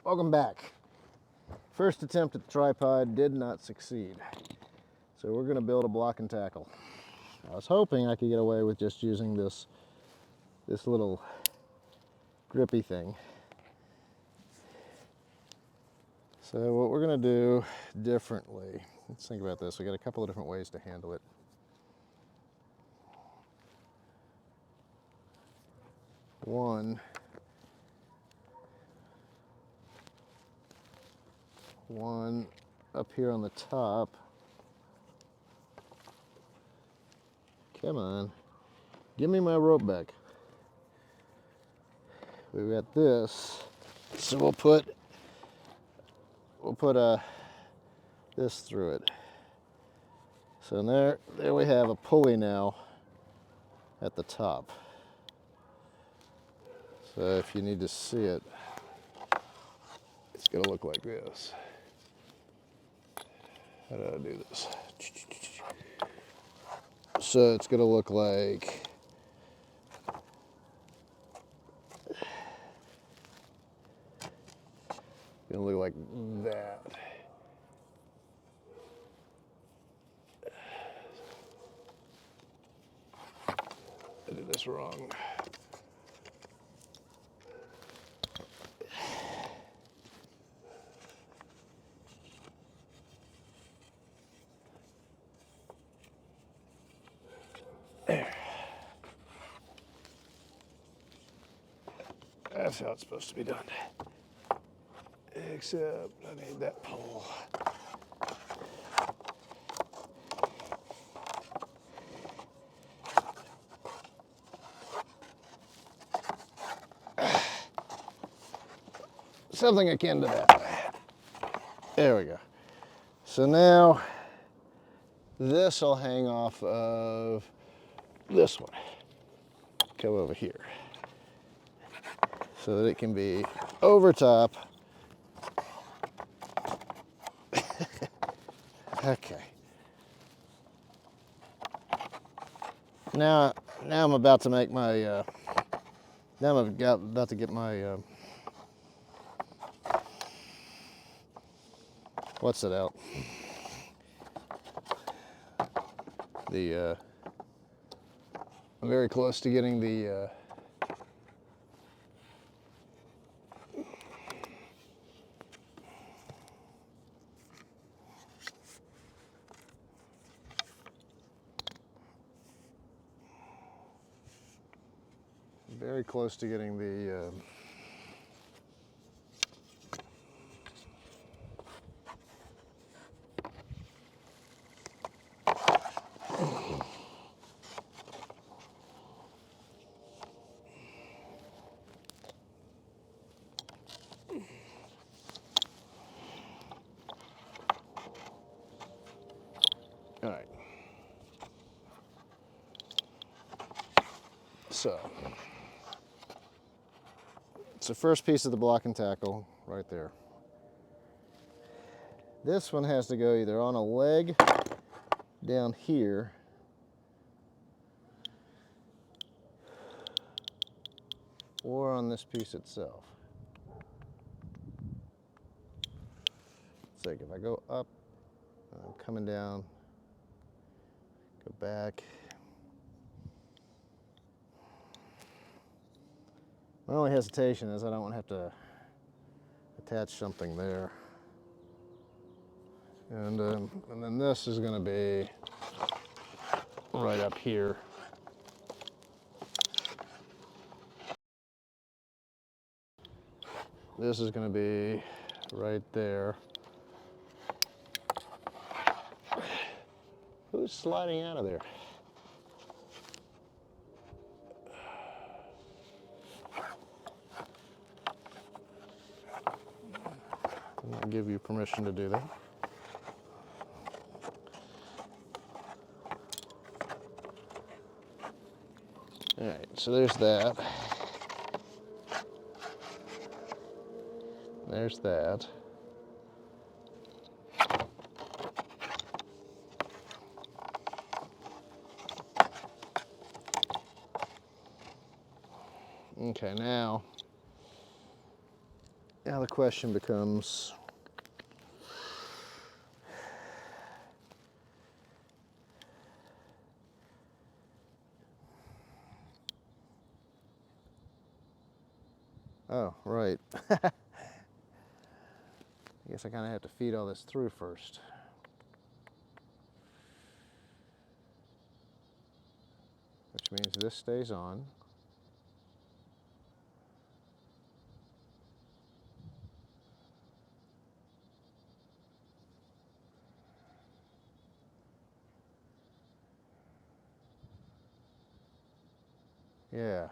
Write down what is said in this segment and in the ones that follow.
Welcome back. First attempt at the tripod did not succeed. So we're going to build a block and tackle. I was hoping I could get away with just using this little grippy thing. So what we're going to do differently, let's think about this. We got a couple of different ways to handle it. One up here on the top. Come on, give me my rope back. We've got this, so we'll put this through it. So there we have a pulley now at the top. So if you need to see it, it's gonna look like this. How do I do this? So it's gonna look like that. I did this wrong. There. That's how it's supposed to be done. Except I need that pole. Something akin to that. There we go. So now this will hang off of this one. Come over here. So that it can be over top. Okay. Now I'm about to make my, now I'm about to get my, what's it out? I'm very close to getting the, very close to getting the, all right. So it's the first piece of the block and tackle right there. This one has to go either on a leg down here or on this piece itself. It's like if I go up, I'm coming down, go back. My only hesitation is I don't want to have to attach something there. And then this is going to be right up here. This is going to be right there. Who's sliding out of there? I'll give you permission to do that. All right, so there's that. There's that. Okay, now Now the question becomes, oh, right. I guess I kind of have to feed all this through first. Which means this stays on. Yeah.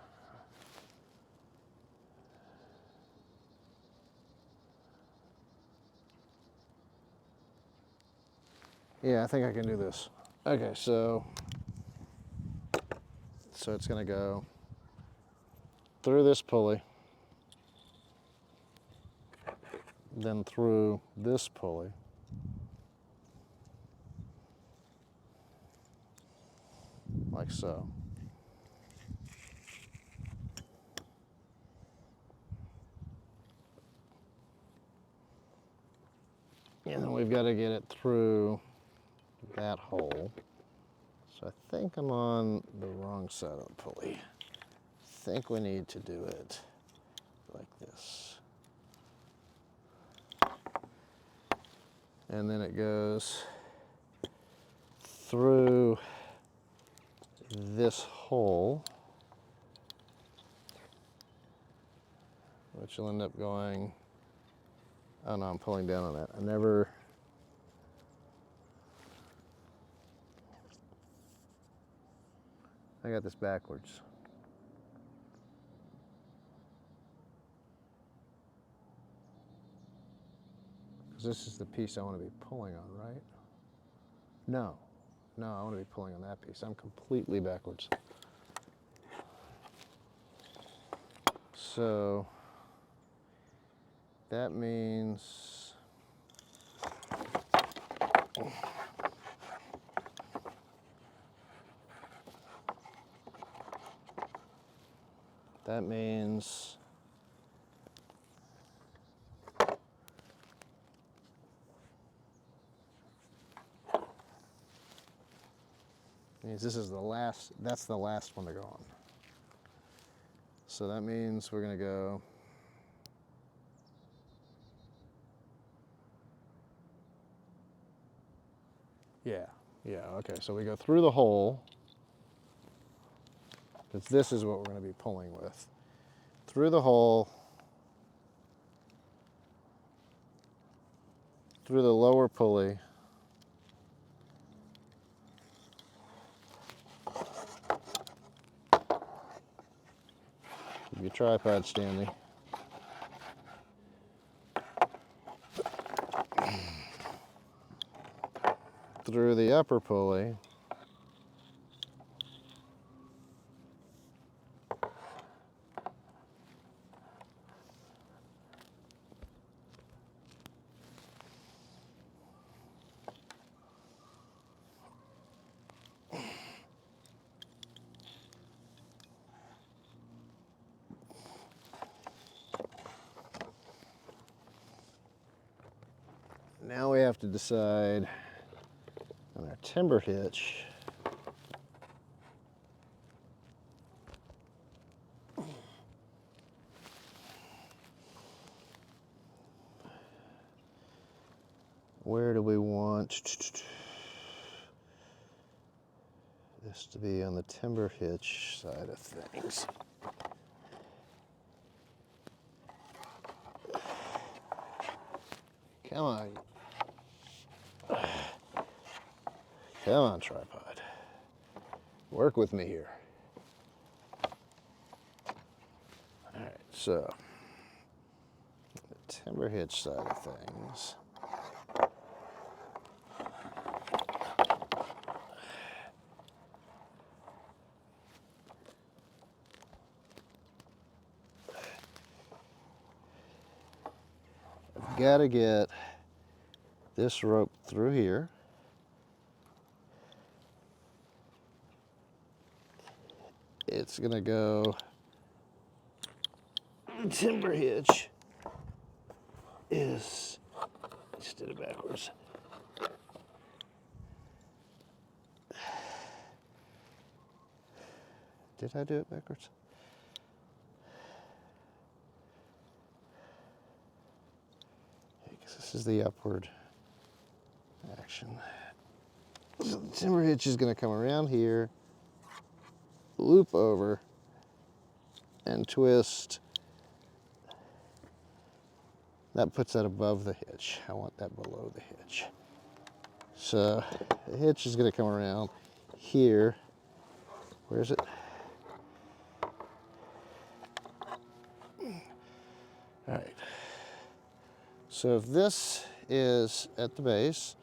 Yeah, I think I can do this. Okay, so it's gonna go through this pulley, then through this pulley, like so. And then we've got to get it through that hole. So I think I'm on the wrong side of the pulley. I think we need to do it like this. And then it goes through this hole, which will end up going, oh no, I'm pulling down on that. I got this backwards. Because this is the piece I want to be pulling on, right? No, I want to be pulling on that piece. I'm completely backwards. So that means this is the last, that's the last one to go on. So that means we're going to go yeah, okay. So we go through the hole, because this is what we're going to be pulling with. Through the hole, through the lower pulley, keep your tripod standing. Through the upper pulley, now we have to decide on our timber hitch. Where do we want this to be on the timber hitch side of things? Come on. Come on, tripod. Work with me here. All right, so the timber hitch side of things. I've got to get this rope through here. It's gonna go timber hitch is, I just did it backwards. Did I do it backwards? Because this is the upward action. So the timber hitch is going to come around here, loop over, and twist. That puts that above the hitch. I want that below the hitch. So the hitch is going to come around here. Where is it? All right. So if this is at the base,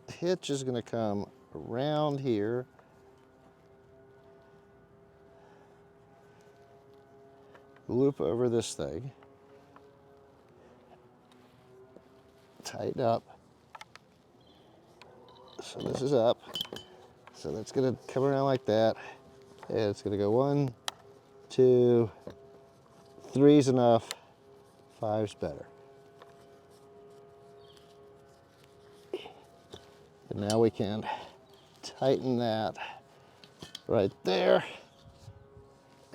the hitch is going to come around here. Loop over this thing. Tighten up. So this is up. So that's going to come around like that. And it's going to go 1, 2, 3's enough, 5's better. And now we can tighten that right there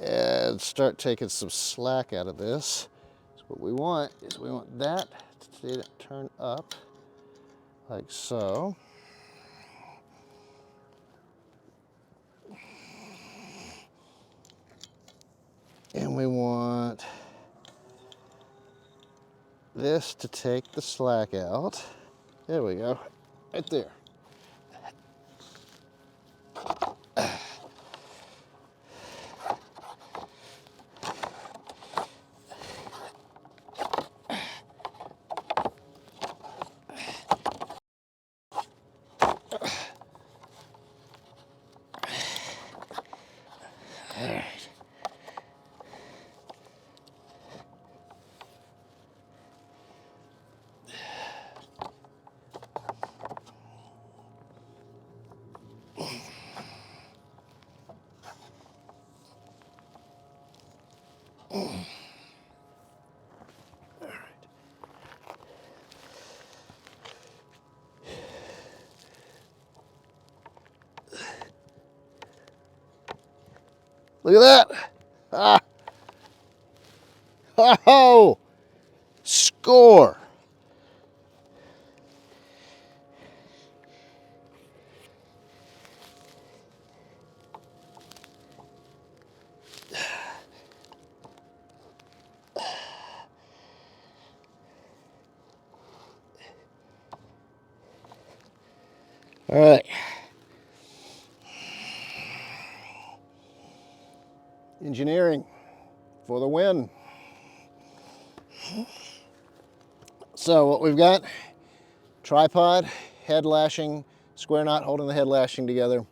and start taking some slack out of this. So what we want is we want that to turn up like so. And we want this to take the slack out. There we go, right there. All right. Look at that. Ah. Oh, score. All right. Engineering for the win. So what we've got, tripod, head lashing, square knot holding the head lashing together,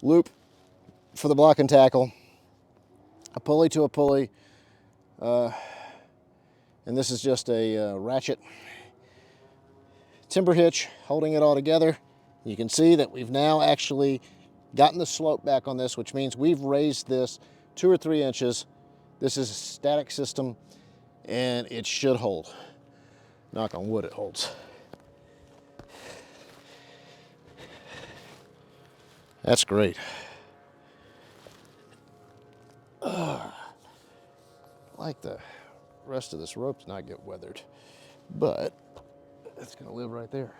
loop for the block and tackle, a pulley to a pulley, and this is just a ratchet, timber hitch holding it all together. You can see that we've now actually gotten the slope back on this, which means we've raised this 2 or 3 inches. This is a static system and it should hold. Knock on wood, it holds. That's great. Like the rest of this rope to not get weathered, but it's gonna live right there.